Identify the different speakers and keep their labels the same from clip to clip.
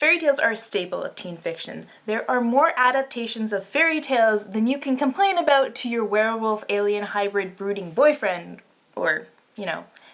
Speaker 1: Fairy tales are a staple of teen fiction. There are more adaptations of fairy tales than you can complain about to your werewolf alien hybrid brooding boyfriend, or,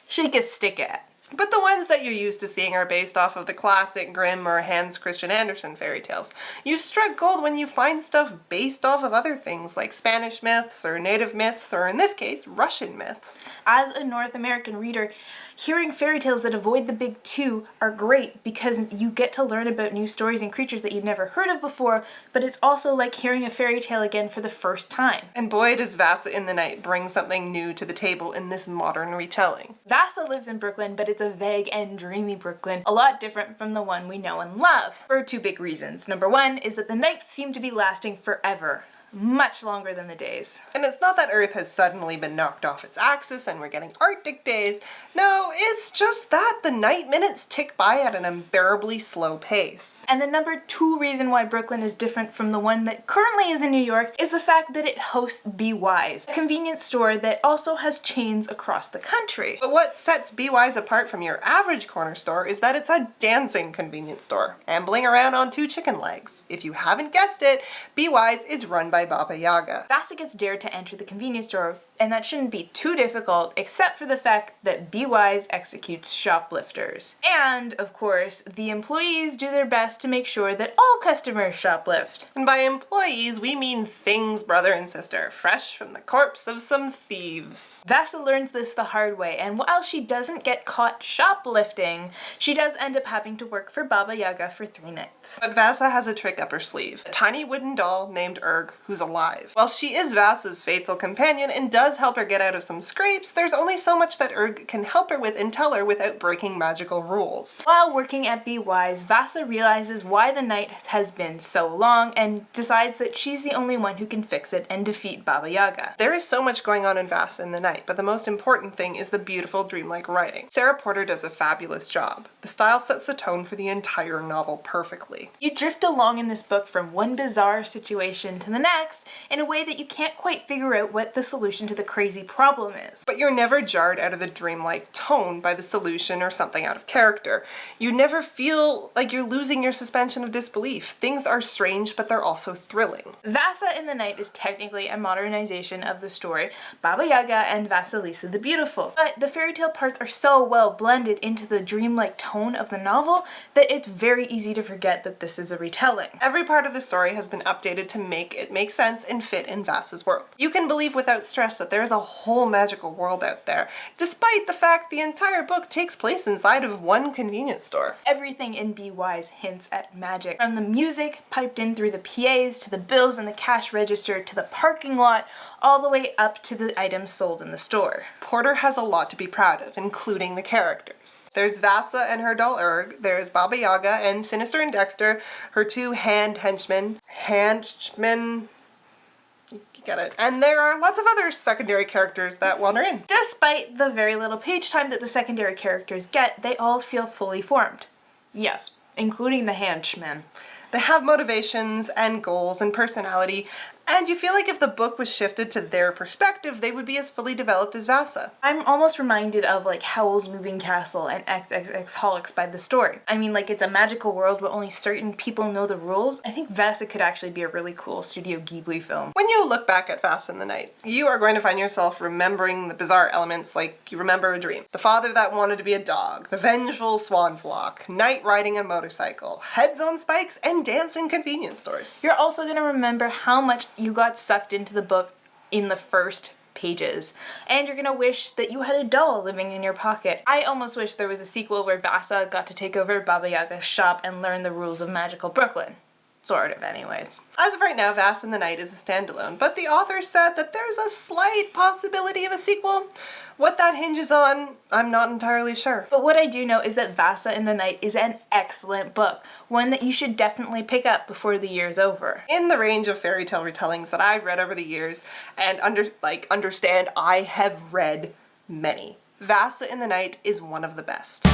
Speaker 1: shake a stick at.
Speaker 2: But the ones that you're used to seeing are based off of the classic Grimm or Hans Christian Andersen fairy tales. You've struck gold when you find stuff based off of other things like Spanish myths or native myths, or in this case, Russian myths.
Speaker 1: As a North American reader, hearing fairy tales that avoid the big two are great because you get to learn about new stories and creatures that you've never heard of before, but it's also like hearing a fairy tale again for the first time.
Speaker 2: And boy, does Vassa in the Night bring something new to the table in this modern retelling.
Speaker 1: Vassa lives in Brooklyn, but it's a vague and dreamy Brooklyn, a lot different from the one we know and love, for two big reasons. Number one is that the nights seem to be lasting forever. Much longer than the days.
Speaker 2: And it's not that Earth has suddenly been knocked off its axis and we're getting Arctic days. No, it's just that the night minutes tick by at an unbearably slow pace.
Speaker 1: And the number two reason why Brooklyn is different from the one that currently is in New York is the fact that it hosts Be Wise, a convenience store that also has chains across the country.
Speaker 2: But what sets Be Wise apart from your average corner store is that it's a dancing convenience store, ambling around on two chicken legs. If you haven't guessed it, Be Wise is run by Baba Yaga.
Speaker 1: Vassa gets dared to enter the convenience store, and that shouldn't be too difficult, except for the fact that Be Wise executes shoplifters. And, of course, the employees do their best to make sure that all customers shoplift.
Speaker 2: And by employees, we mean things, brother and sister, fresh from the corpse of some thieves.
Speaker 1: Vassa learns this the hard way, and while she doesn't get caught shoplifting, she does end up having to work for Baba Yaga for 3 nights.
Speaker 2: But Vassa has a trick up her sleeve. A tiny wooden doll named Urg, who's alive. While she is Vassa's faithful companion and does help her get out of some scrapes, there's only so much that Urg can help her with and tell her without breaking magical rules.
Speaker 1: While working at Be Wise, Vassa realizes why the night has been so long and decides that she's the only one who can fix it and defeat Baba Yaga.
Speaker 2: There is so much going on in Vassa in the Night, but the most important thing is the beautiful dreamlike writing. Sarah Porter does a fabulous job. The style sets the tone for the entire novel perfectly.
Speaker 1: You drift along in this book from one bizarre situation to the next in a way that you can't quite figure out what the solution to the crazy problem is.
Speaker 2: But you're never jarred out of the dreamlike tone by the solution or something out of character. You never feel like you're losing your suspension of disbelief. Things are strange, but they're also thrilling.
Speaker 1: Vassa in the Night is technically a modernization of the story Baba Yaga and Vasalisa the Beautiful, but the fairy tale parts are so well blended into the dreamlike tone of the novel that it's very easy to forget that this is a retelling.
Speaker 2: Every part of the story has been updated to make it make sense and fit in Vassa's world. You can believe without stress that there is a whole magical world out there, despite the fact the entire book takes place inside of one convenience store.
Speaker 1: Everything in Be Wise hints at magic, from the music piped in through the PAs to the bills in the cash register to the parking lot, all the way up to the items sold in the store.
Speaker 2: Porter has a lot to be proud of, including the characters. There's Vassa and her doll Urg, there's Baba Yaga and Sinister and Dexter, her two henchmen, you get it. And there are lots of other secondary characters that wander in.
Speaker 1: Despite the very little page time that the secondary characters get, they all feel fully formed. Yes, including the henchmen.
Speaker 2: They have motivations and goals and personality, and you feel like if the book was shifted to their perspective, they would be as fully developed as Vassa.
Speaker 1: I'm almost reminded of like Howl's Moving Castle and XXXholics by the story. I mean, like, it's a magical world where only certain people know the rules. I think Vassa could actually be a really cool Studio Ghibli film.
Speaker 2: When you look back at Vassa in the Night, you are going to find yourself remembering the bizarre elements like you remember a dream. The father that wanted to be a dog, the vengeful swan flock, night riding a motorcycle, heads on spikes, and dancing convenience stores.
Speaker 1: You're also going to remember how much you got sucked into the book in the first pages, and you're gonna wish that you had a doll living in your pocket. I almost wish there was a sequel where Vassa got to take over Baba Yaga's shop and learn the rules of magical Brooklyn. Sort of, anyways.
Speaker 2: As of right now, Vassa in the Night is a standalone, but the author said that there's a slight possibility of a sequel. What that hinges on, I'm not entirely sure.
Speaker 1: But what I do know is that Vassa in the Night is an excellent book, one that you should definitely pick up before the year's over.
Speaker 2: In the range of fairy tale retellings that I've read over the years, and understand I have read many, Vassa in the Night is one of the best.